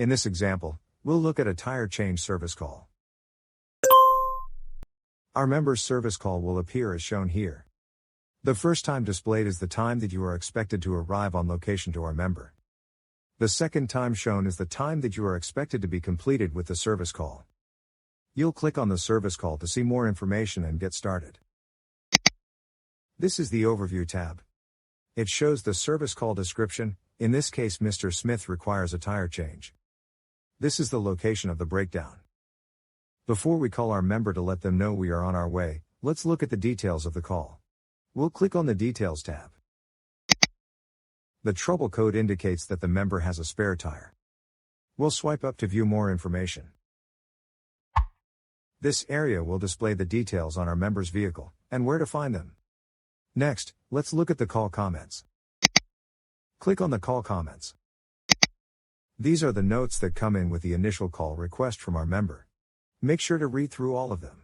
In this example, we'll look at a tire change service call. Our member's service call will appear as shown here. The first time displayed is the time that you are expected to arrive on location to our member. The second time shown is the time that you are expected to be completed with the service call. You'll click on the service call to see more information and get started. This is the Overview tab. It shows the service call description. In this case, Mr. Smith requires a tire change. This is the location of the breakdown. Before we call our member to let them know we are on our way, let's look at the details of the call. We'll click on the Details tab. The trouble code indicates that the member has a spare tire. We'll swipe up to view more information. This area will display the details on our member's vehicle, and where to find them. Next, let's look at the call comments. Click on the call comments. These are the notes that come in with the initial call request from our member. Make sure to read through all of them.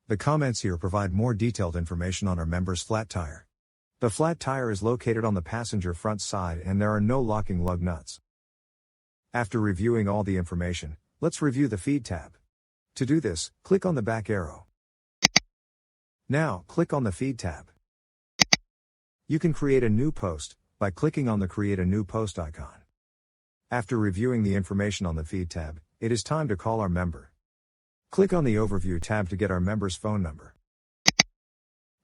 The comments here provide more detailed information on our member's flat tire. The flat tire is located on the passenger front side and there are no locking lug nuts. After reviewing all the information, let's review the Feed tab. To do this, click on the back arrow. Now, click on the Feed tab. You can create a new post by clicking on the Create a New Post icon. After reviewing the information on the Feed tab, it is time to call our member. Click on the Overview tab to get our member's phone number.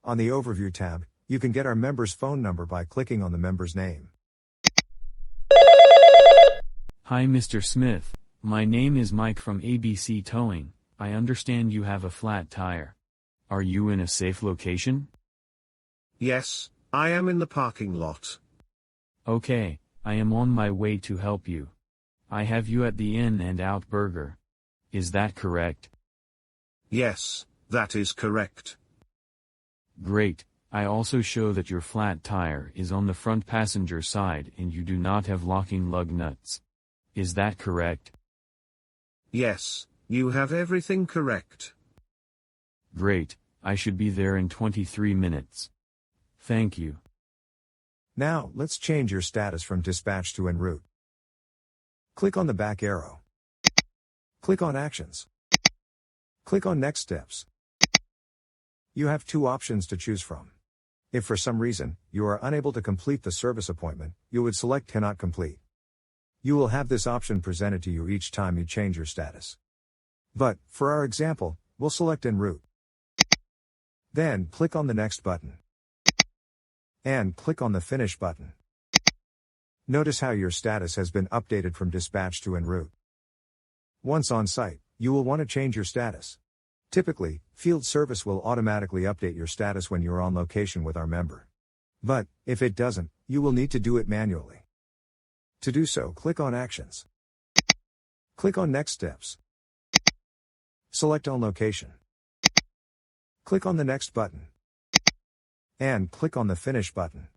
On the Overview tab, you can get our member's phone number by clicking on the member's name. Hi Mr. Smith, my name is Mike from ABC Towing. I understand you have a flat tire. Are you in a safe location? Yes, I am in the parking lot. Okay, I am on my way to help you. I have you at the In-N-Out Burger. Is that correct? Yes, that is correct. Great. I also show that your flat tire is on the front passenger side and you do not have locking lug nuts. Is that correct? Yes, you have everything correct. Great. I should be there in 23 minutes. Thank you. Now, let's change your status from dispatch to en route. Click on the back arrow. Click on Actions. Click on Next Steps. You have two options to choose from. If for some reason, you are unable to complete the service appointment, you would select Cannot Complete. You will have this option presented to you each time you change your status. But, for our example, we'll select En route. Then, click on the Next button. And click on the Finish button. Notice how your status has been updated from dispatch to en route. Once on site, you will want to change your status. Typically, field service will automatically update your status when you are on location with our member. But, if it doesn't, you will need to do it manually. To do so, click on Actions. Click on Next Steps. Select On Location. Click on the Next button. And click on the Finish button.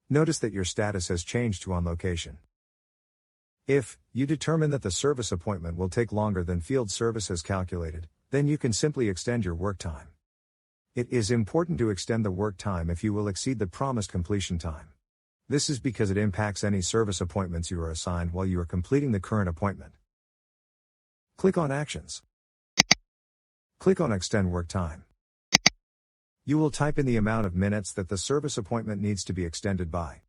Notice that your status has changed to On Location. If you determine that the service appointment will take longer than field service has calculated, then you can simply extend your work time. It is important to extend the work time if you will exceed the promised completion time. This is because it impacts any service appointments you are assigned while you are completing the current appointment. Click on Actions. Click on Extend Work Time. You will type in the amount of minutes that the service appointment needs to be extended by.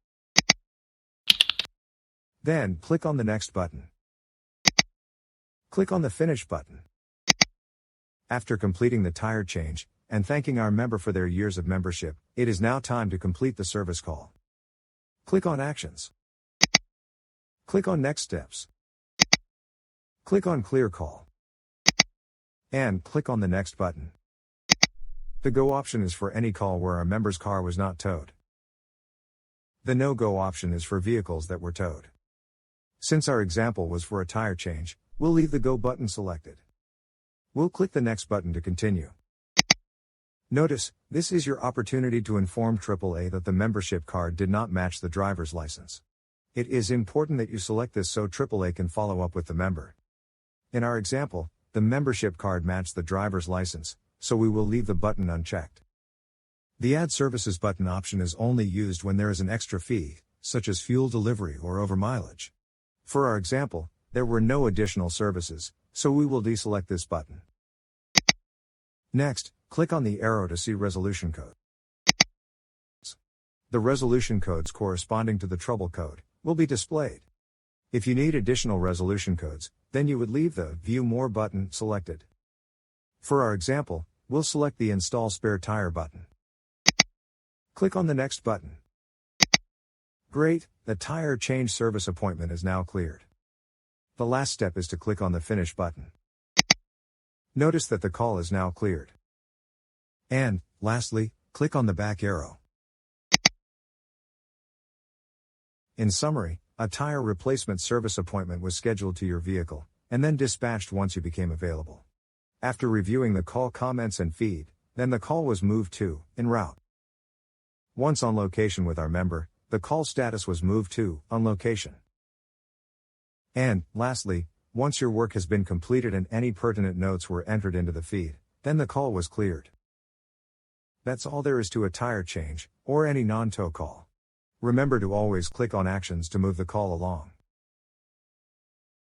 Then, click on the Next button. Click on the Finish button. After completing the tire change, and thanking our member for their years of membership, it is now time to complete the service call. Click on Actions. Click on Next Steps. Click on Clear Call. And click on the Next button. The Go option is for any call where our member's car was not towed. The No Go option is for vehicles that were towed. Since our example was for a tire change, we'll leave the Go button selected. We'll click the Next button to continue. Notice, this is your opportunity to inform AAA that the membership card did not match the driver's license. It is important that you select this so AAA can follow up with the member. In our example, the membership card matched the driver's license, so we will leave the button unchecked. The Add Services button option is only used when there is an extra fee, such as fuel delivery or over mileage. For our example, there were no additional services, so we will deselect this button. Next, click on the arrow to see resolution code. The resolution codes corresponding to the trouble code will be displayed. If you need additional resolution codes, then you would leave the View More button selected. For our example, we'll select the Install Spare Tire button. Click on the Next button. Great, the tire change service appointment is now cleared. The last step is to click on the Finish button. Notice that the call is now cleared. And, lastly, click on the back arrow. In summary, a tire replacement service appointment was scheduled to your vehicle, and then dispatched once you became available. After reviewing the call comments and feed, then the call was moved to, en route. Once on location with our member, the call status was moved to, on location. And, lastly, once your work has been completed and any pertinent notes were entered into the feed, then the call was cleared. That's all there is to a tire change, or any non-tow call. Remember to always click on Actions to move the call along.